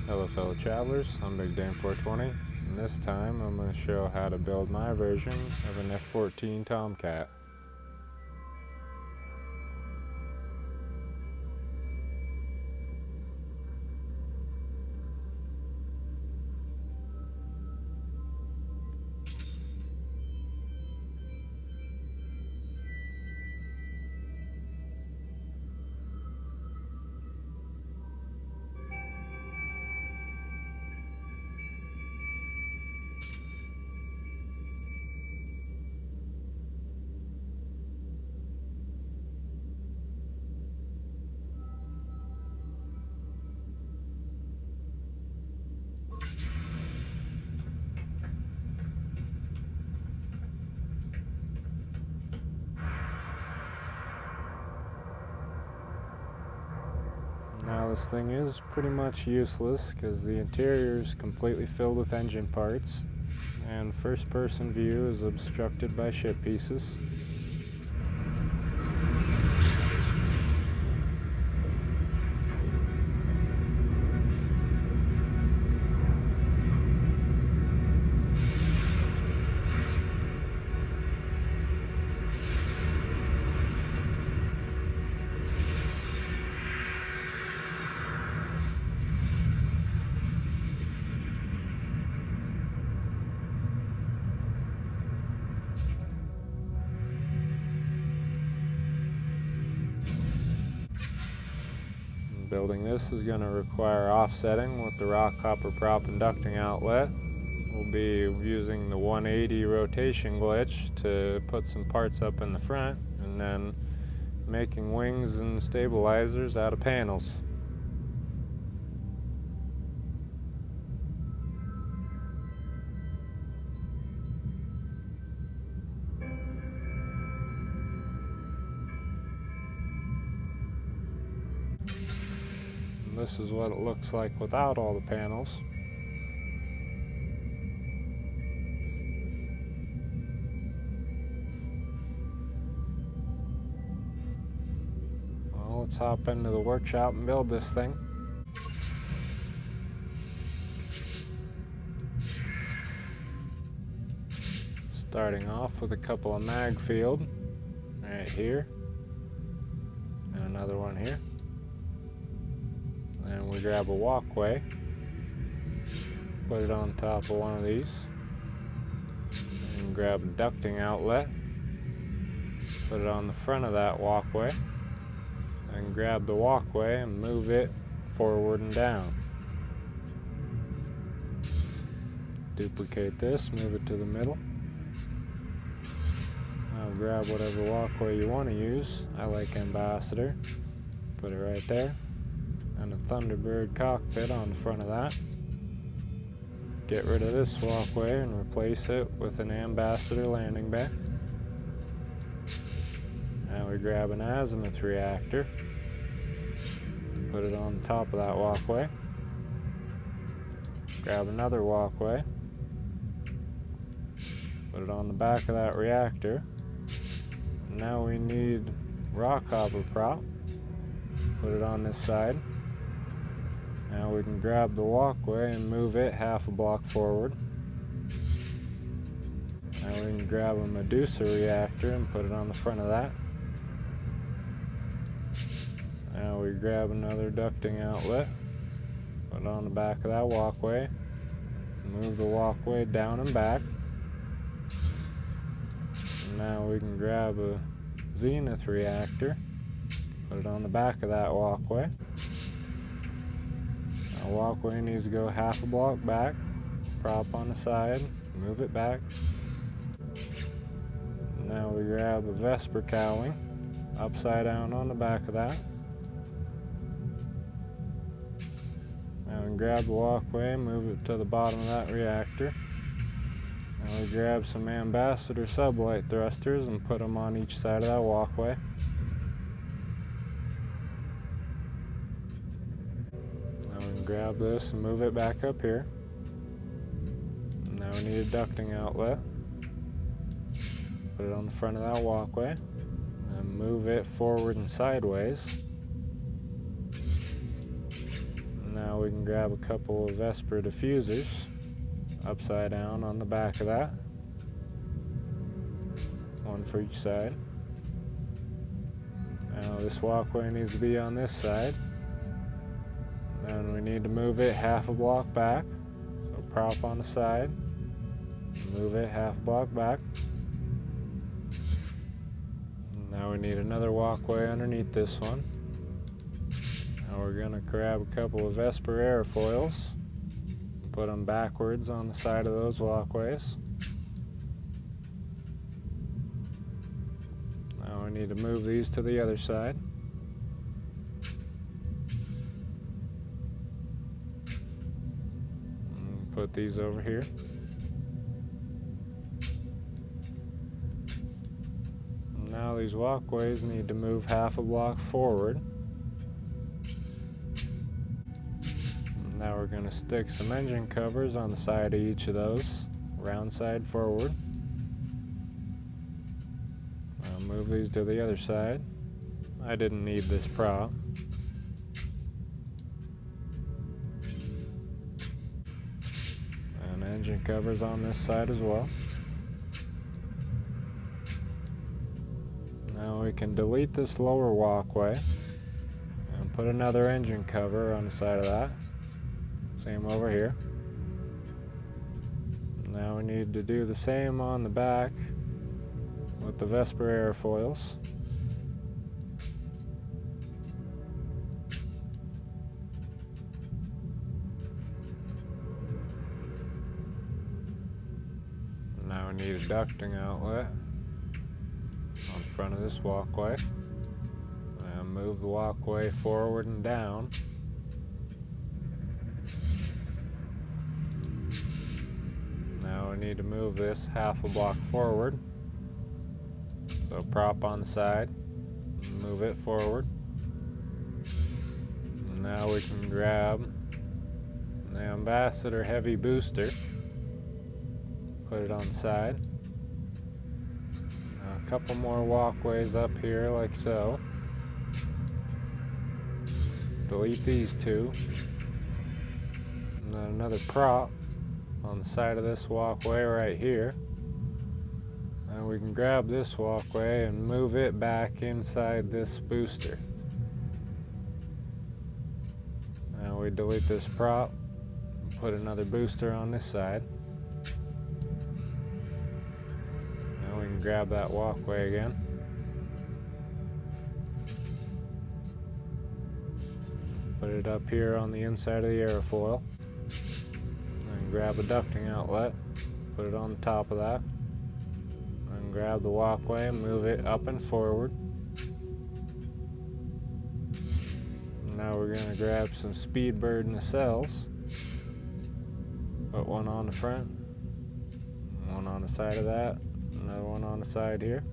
Hello fellow travelers, I'm Big Dame 420, and this time I'm going to show how to build my version of an F-14 Tomcat. Now this thing is pretty much useless because the interior is completely filled with engine parts and first person view is obstructed by ship pieces. Building this is going to require offsetting with the rockhopper prop and ducting outlet. We'll be using the 180 rotation glitch to put some parts up in the front and then making wings and stabilizers out of panels. This is what it looks like without all the panels. Well, let's hop into the workshop and build this thing. Starting off with a couple of mag field right here and another one here. And we grab a walkway, put it on top of one of these, and grab a ducting outlet, put it on the front of that walkway, and grab the walkway and move it forward and down. Duplicate this, move it to the middle. Now grab whatever walkway you want to use. I like Ambassador, put it right there. And a Thunderbird cockpit on the front of that. Get rid of this walkway and replace it with an Ambassador landing bay. Now we grab an azimuth reactor, put it on the top of that walkway. Grab another walkway, put it on the back of that reactor. Now we need rockhopper prop, put it on this side. Now we can grab the walkway and move it half a block forward. Now we can grab a medusa reactor and put it on the front of that. Now we grab another ducting outlet, put it on the back of that walkway, move the walkway down and back. And now we can grab a zenith reactor, put it on the back of that walkway. Our walkway needs to go half a block back, prop on the side, move it back. Now we grab a vesper cowling, upside down on the back of that. Now we grab the walkway, move it to the bottom of that reactor. Now we grab some ambassador sublight thrusters and put them on each side of that walkway. Grab this and move it back up here. Now we need a ducting outlet. Put it on the front of that walkway and move it forward and sideways. Now Now we can grab a couple of vesper diffusers upside down on the back of that. One for each side. Now this walkway needs to be on this side. Then we need to move it half a block back. So prop on the side. Move it half a block back. Now we need another walkway underneath this one. Now we're going to grab a couple of vesper aerofoils. Put them backwards on the side of those walkways. Now we need to move these to the other side. And put these over here. Now these walkways need to move half a block forward. Now we're going to stick some engine covers on the side of each of those, round side forward. I'll move these to the other side. I didn't need this prop. And engine covers on this side as well. Now we can delete this lower walkway and put another engine cover on the side of that. Same over here. Now we need to do the same on the back with the vesper aerofoils. Now we need a ducting outlet on front of this walkway. And move the walkway forward and down. Now we need to move this half a block forward. So prop on the side, move it forward. And now we can grab the ambassador heavy booster, put it on the side. Now a couple more walkways up here like so. Delete these two. And then another prop on the side of this walkway right here. And we can grab this walkway and move it back inside this booster. Now we delete this prop and put another booster on this side. Now we can grab that walkway again. Put it up here on the inside of the aerofoil. Grab a ducting outlet, put it on the top of that, and grab the walkway and move it up and forward. Now we're going to grab some speedbird nacelles, put one on the front, one on the side of that, another one on the side here.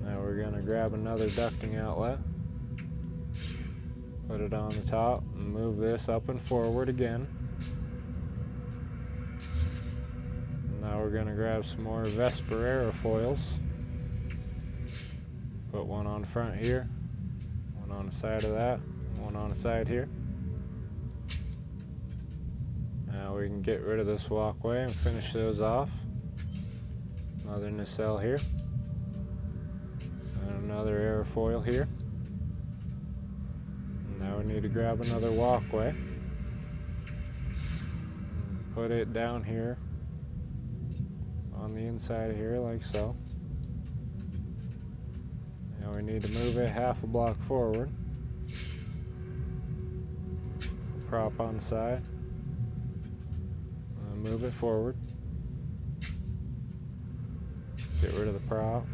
Now we're going to grab another ducting outlet, put it on the top, and move this up and forward again. Now we're going to grab some more vesper aerofoils. Put one on the front here, one on the side of that, and one on the side here. Now we can get rid of this walkway and finish those off. Another nacelle here. And another aerofoil here. And now we need to grab another walkway. Put it down here on the inside of here like so. Now we need to move it half a block forward. Prop on the side. And move it forward. Get rid of the prop.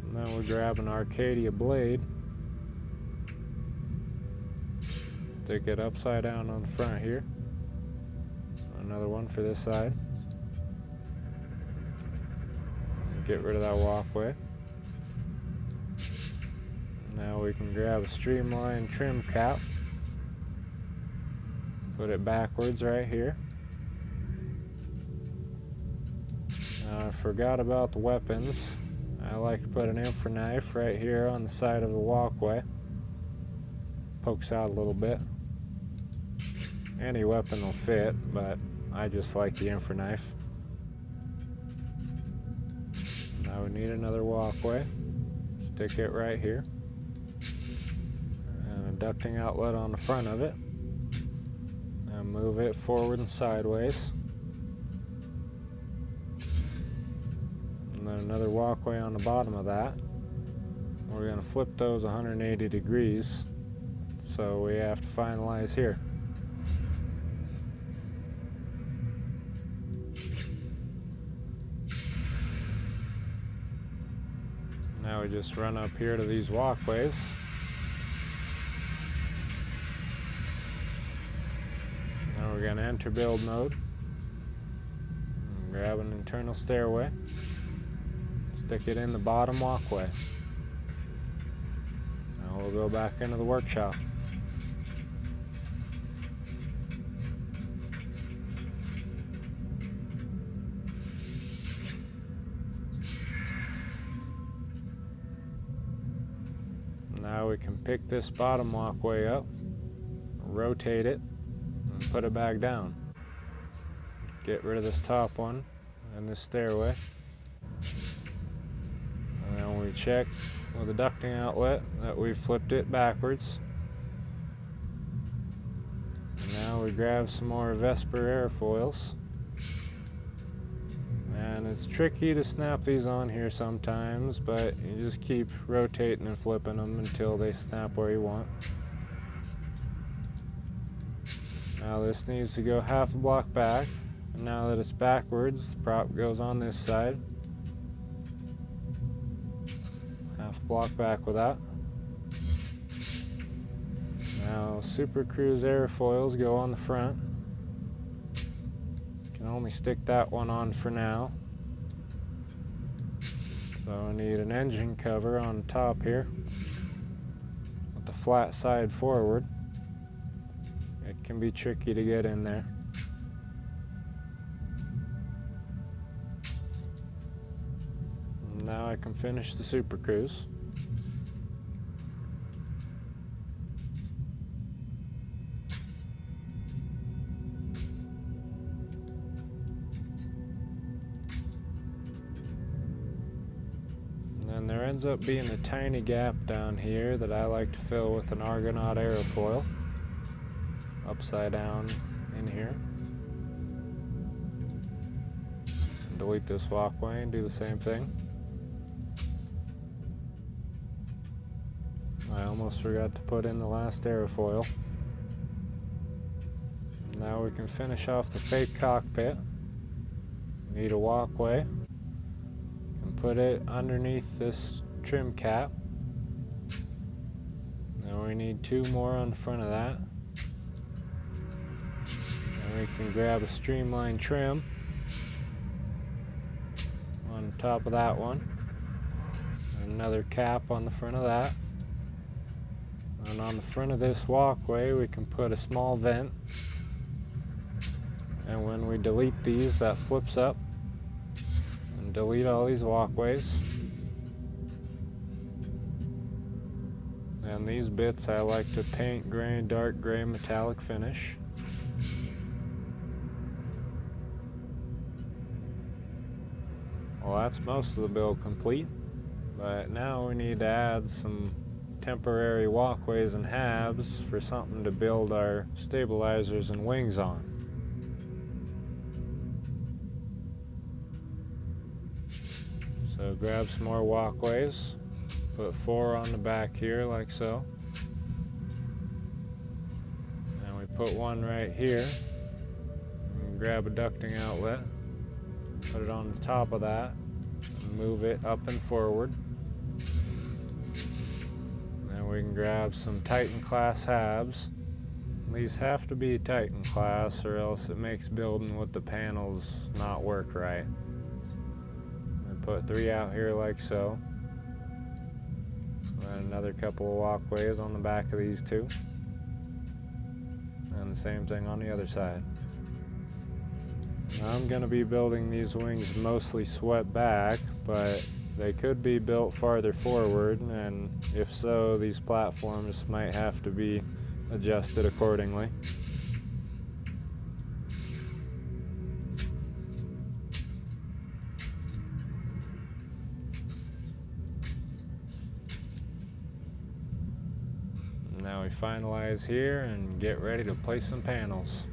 And then we grab an arcadia blade. Stick it upside down on the front here. Another one for this side. Get rid of that walkway. Now we can grab a streamlined trim cap. Put it backwards right here. Now I forgot about the weapons. I like to put an infra knife right here on the side of the walkway. pokes out a little bit. Any weapon will fit, but I just like the infra knife. Now we need another walkway. Stick it right here. And a ducting outlet on the front of it. And move it forward and sideways. And then another walkway on the bottom of that. We're going to flip those 180 degrees. So we have to finalize here. Now we just run up here to these walkways. Now we're going to enter build mode. And grab an internal stairway. Stick it in the bottom walkway. Now we'll go back into the workshop. Now we can pick this bottom walkway up, rotate it, and put it back down. Get rid of this top one and this stairway. And then we check with the ducting outlet that we flipped it backwards. And now we grab some more Vesper aerofoils. And it's tricky to snap these on here sometimes, but you just keep rotating and flipping them until they snap where you want. Now this needs to go half a block back, and now that it's backwards, the prop goes on this side. Half a block back with that. Now supercruise aerofoils go on the front. Can only stick that one on for now. So I need an engine cover on the top here with the flat side forward. It can be tricky to get in there. Now I can finish the supercruise. And there ends up being a tiny gap down here that I like to fill with an argonaut aerofoil. Upside down in here. And delete this walkway and do the same thing. I almost forgot to put in the last aerofoil. Now we can finish off the fake cockpit. Need a walkway. Put it underneath this trim cap. Now we need two more on the front of that. And we can grab a streamlined trim on top of that one. And another cap on the front of that. And on the front of this walkway we can put a small vent. And when we delete these, that flips up. Delete all these walkways. And these bits I like to paint gray, dark gray metallic finish. Well, that's most of the build complete, but now we need to add some temporary walkways and habs for something to build our stabilizers and wings on. So grab some more walkways, put 4 on the back here like so. And we put one right here. And grab a ducting outlet, put it on the top of that, and move it up and forward. Then we can grab some Titan class habs. These have to be Titan class or else it makes building with the panels not work right. Put 3 out here like so. And another couple of walkways on the back of these two. And the same thing on the other side. Now I'm going to be building these wings mostly swept back, but They could be built farther forward, and if so, these platforms might have to be adjusted accordingly. Now we finalize here and get ready to place some panels.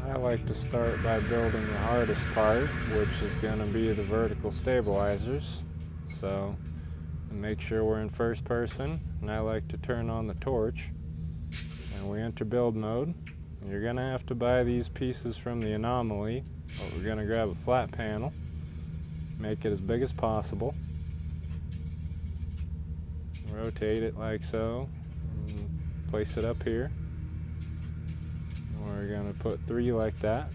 I like to start by building the hardest part, which is going to be the vertical stabilizers. So make sure we're in first person, and I like to turn on the torch, and we enter build mode. You're going to have to buy these pieces from the anomaly, but we're going to grab a flat panel, make it as big as possible, rotate it like so, and place it up here. We're going to put 3 like that.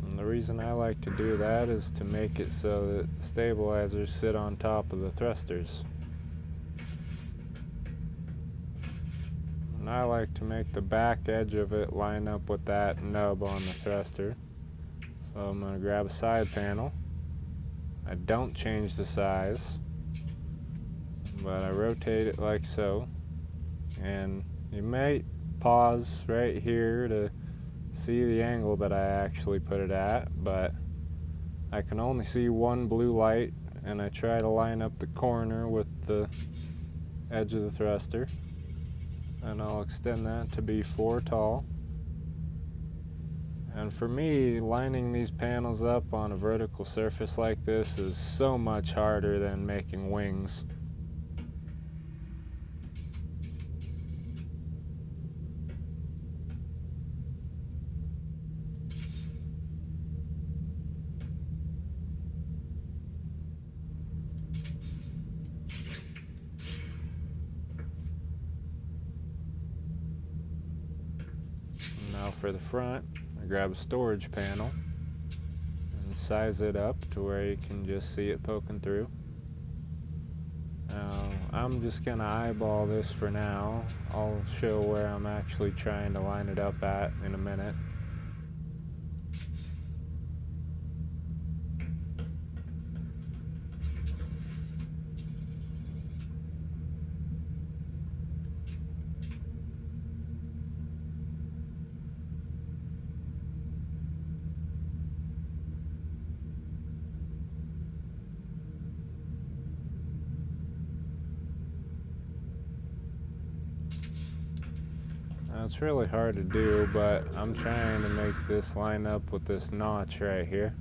And the reason I like to do that is to make it so that the stabilizers sit on top of the thrusters. And I like to make the back edge of it line up with that nub on the thruster. So I'm going to grab a side panel. I don't change the size, but I rotate it like so. And you might pause right here to see the angle that I actually put it at, but I can only see one blue light, and I try to line up the corner with the edge of the thruster, and I'll extend that to be 4 tall. And for me, lining these panels up on a vertical surface like this is so much harder than making wings. Now for the front, I grab a storage panel and size it up to where you can just see it poking through. Now, I'm just going to eyeball this for now. I'll show where I'm actually trying to line it up at in a minute. Now, it's really hard to do, but I'm trying to make this line up with this notch right here.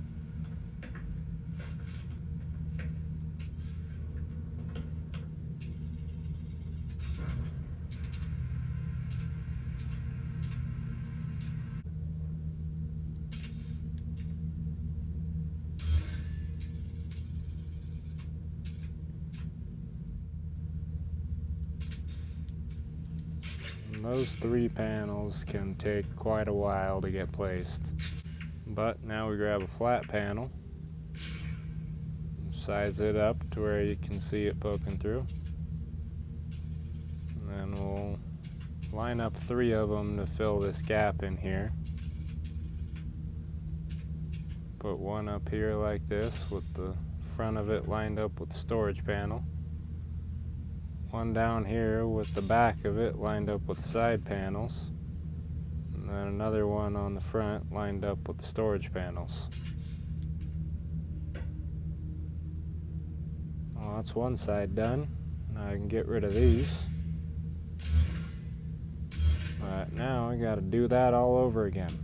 Those 3 panels can take quite a while to get placed. But now we grab a flat panel, size it up to where you can see it poking through, and then we'll line up 3 of them to fill this gap in here. Put one up here like this with the front of it lined up with the storage panel. One down here with the back of it lined up with the side panels, and then another one on the front lined up with the storage panels. Well, that's one side done. Now I can get rid of these. But now I got to do that all over again.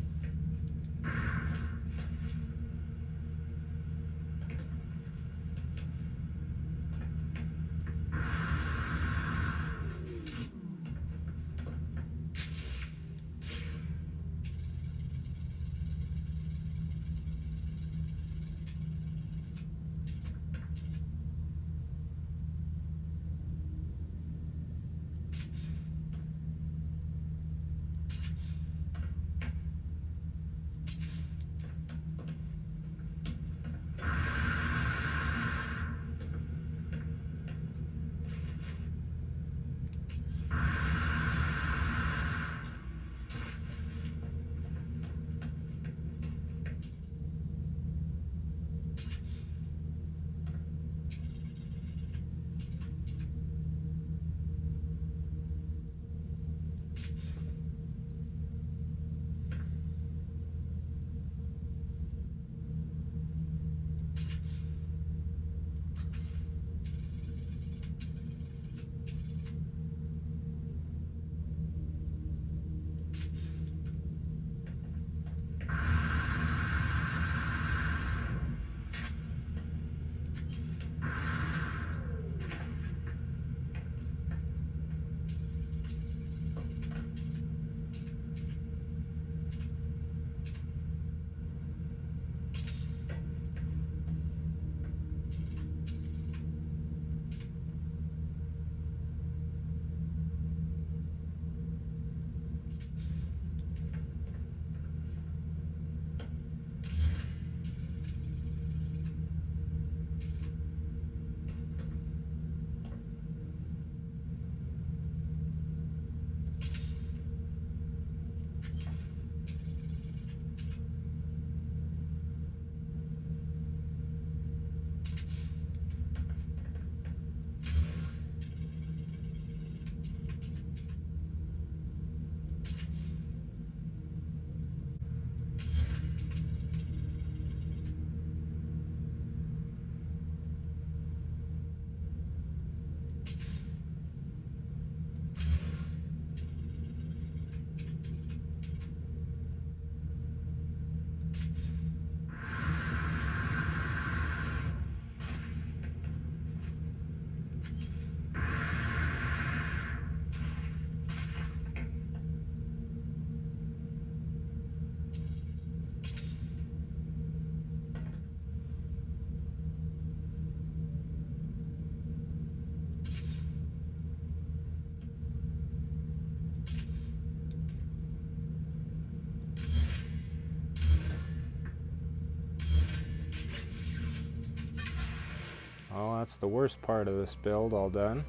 that's the worst part of this build all done.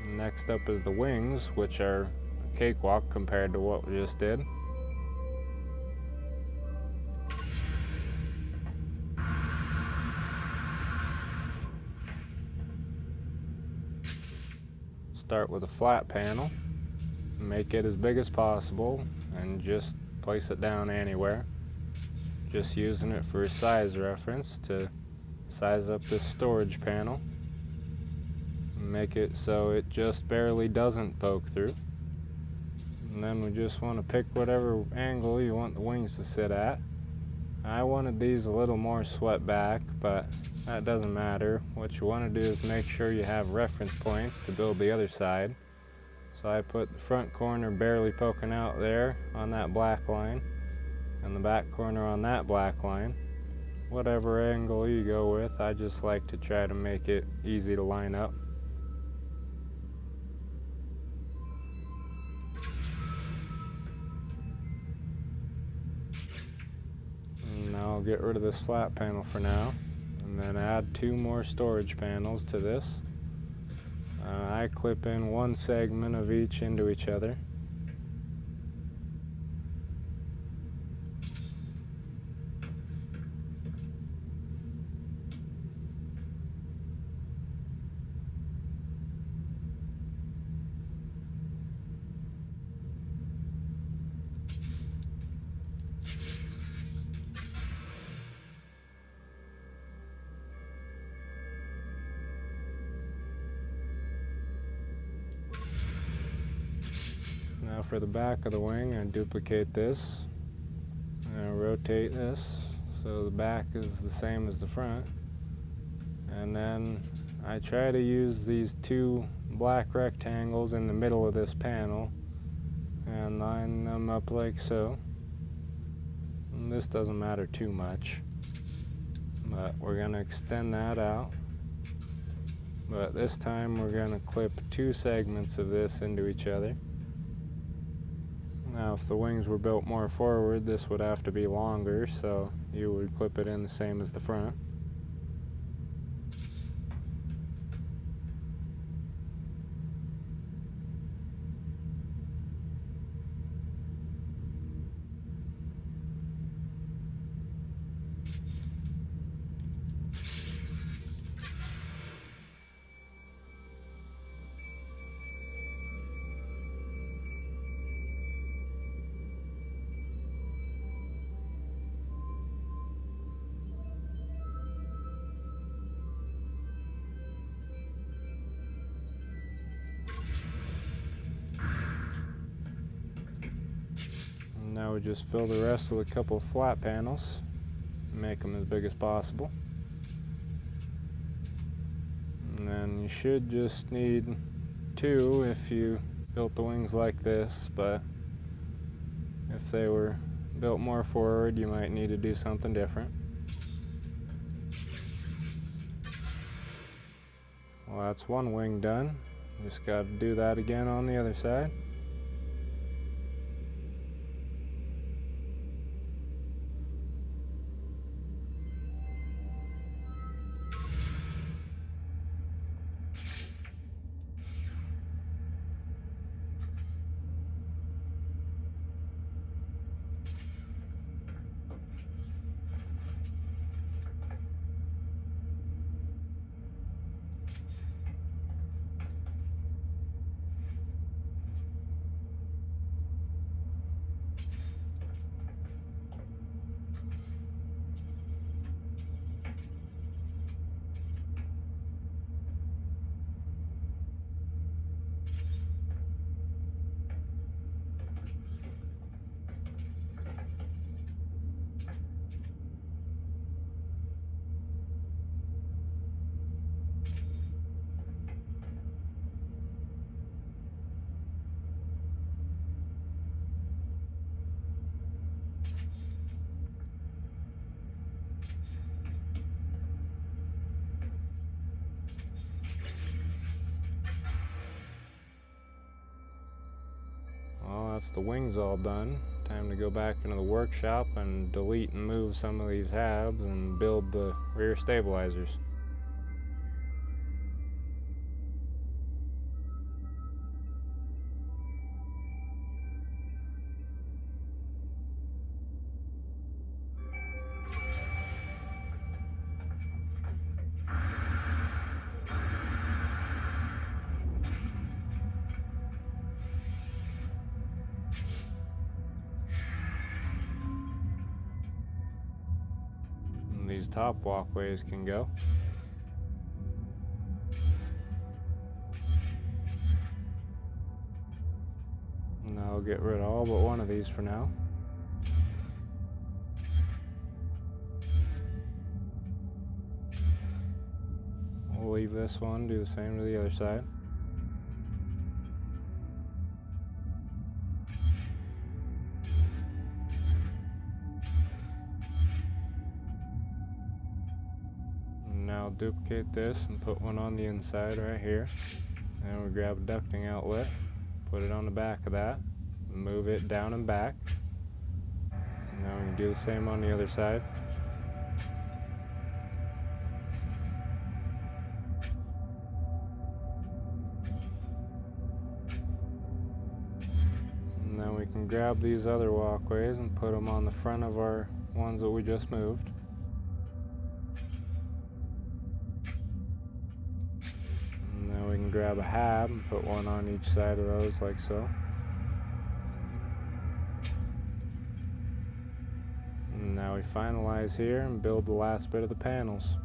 Next up is the wings, which are a cakewalk compared to what we just did. Start with a flat panel, make it as big as possible, and just place it down anywhere. Just using it for size reference to size up this storage panel. Make it so it just barely doesn't poke through. And then we just want to pick whatever angle you want the wings to sit at. I wanted these a little more swept back, but that doesn't matter. What you want to do is make sure you have reference points to build the other side. So I put the front corner barely poking out there on that black line, and the back corner on that black line. Whatever angle you go with, I just like to try to make it easy to line up. And now I'll get rid of this flat panel for now, and then add 2 more storage panels to this. I clip in 1 segment of each into each other. Now for the back of the wing, I duplicate this, and I rotate this so the back is the same as the front, and then I try to use these 2 black rectangles in the middle of this panel and line them up like so. And this doesn't matter too much, but we're going to extend that out. But this time we're going to clip 2 segments of this into each other. Now if the wings were built more forward, this would have to be longer, so you would clip it in the same as the front. Now we just fill the rest with a couple of flat panels, make them as big as possible. And then you should just need 2 if you built the wings like this, but if they were built more forward, you might need to do something different. Well, that's 1 wing done. Just got to do that again on the other side. That's the wings all done. Time to go back into the workshop and delete and move some of these habs and build the rear stabilizers. these top walkways can go. And I'll get rid of all but one of these for now. We'll leave this one, do the same to the other side. Now duplicate this and put one on the inside right here. And we grab a ducting outlet, put it on the back of that, move it down and back. Now we can do the same on the other side. And then we can grab these other walkways and put them on the front of our ones that we just moved. And then we can grab a hab and put one on each side of those like so. And now we finalize here and build the last bit of the panels.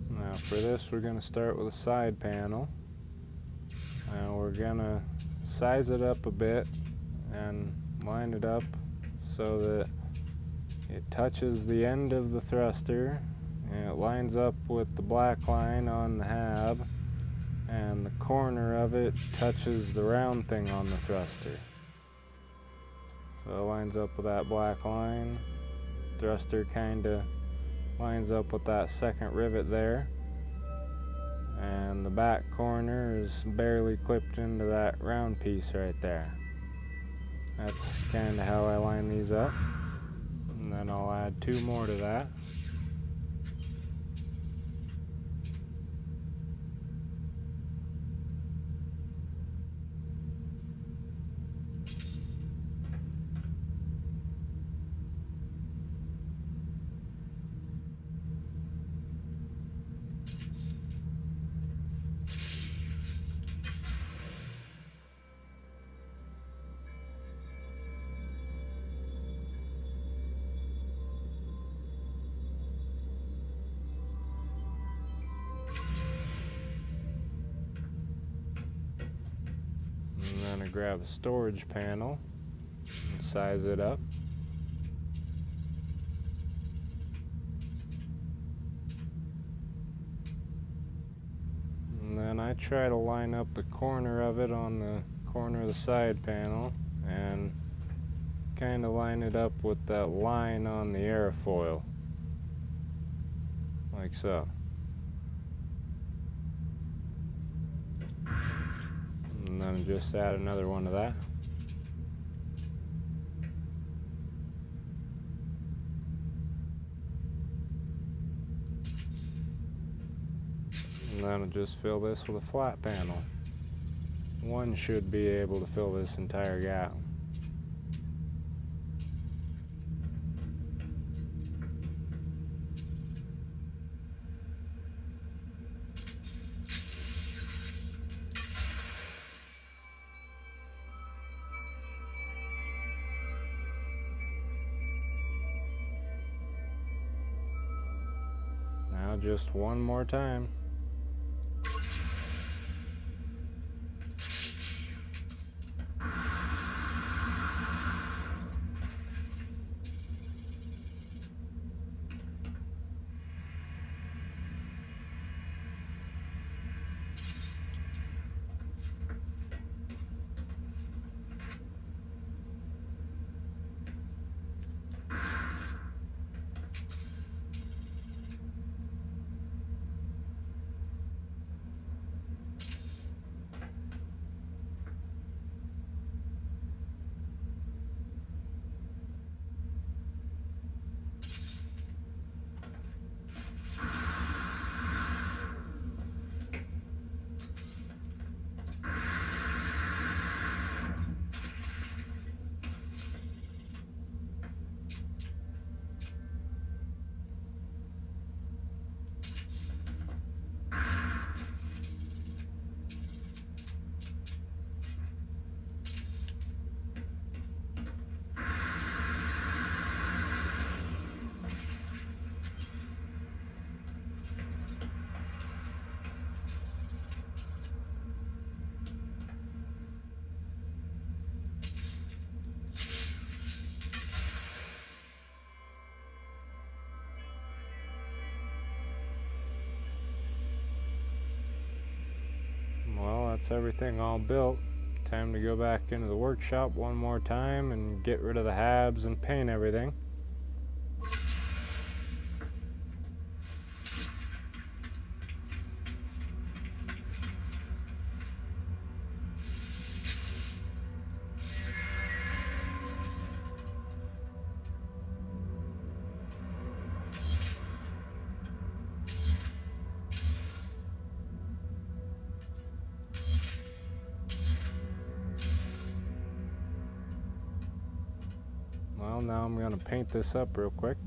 Now for this we're going to start with a side panel. And we're going to size it up a bit and line it up so that it touches the end of the thruster and it lines up with the black line on the hab, and the corner of it touches the round thing on the thruster. So it lines up with that black line. Thruster kind of lines up with that second rivet there, and the back corner is barely clipped into that round piece right there. That's kind of how I line these up. And then I'll add two more to that. And then I grab a storage panel and size it up. And then I try to line up the corner of it on the corner of the side panel and kind of line it up with that line on the aerofoil, like so. And then just add another one to that. And then I'll just fill this with a flat panel. One should be able to fill this entire gap. Now just one more time. that's everything all built. Time to go back into the workshop one more time and get rid of the habs and paint everything. Well, now I'm going to paint this up real quick.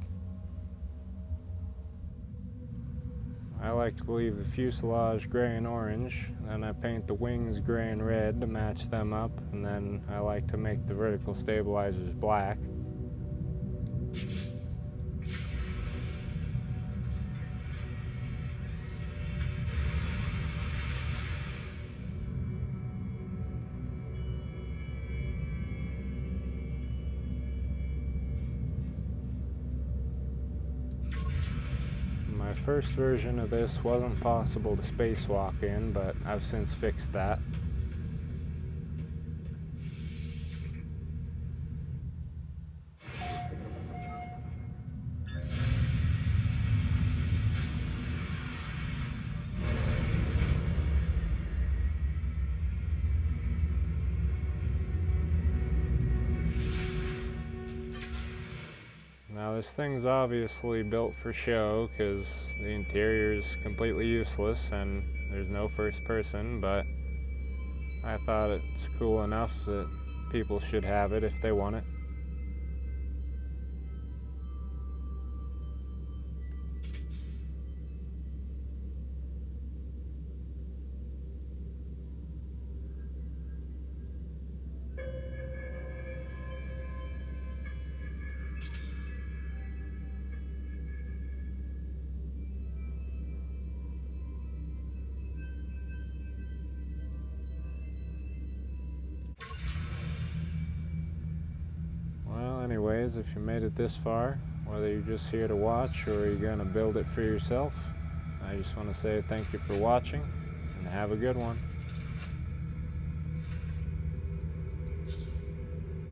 I like to leave the fuselage gray and orange, then I paint the wings gray and red to match them up, and then I like to make the vertical stabilizers black. My first version of this wasn't possible to spacewalk in, but I've since fixed that. Now this thing's obviously built for show because the interior is completely useless and there's no first person, but I thought it's cool enough that people should have it if they want it. Anyways, if you made it this far, whether you're just here to watch or you're going to build it for yourself, I just want to say thank you for watching and have a good one.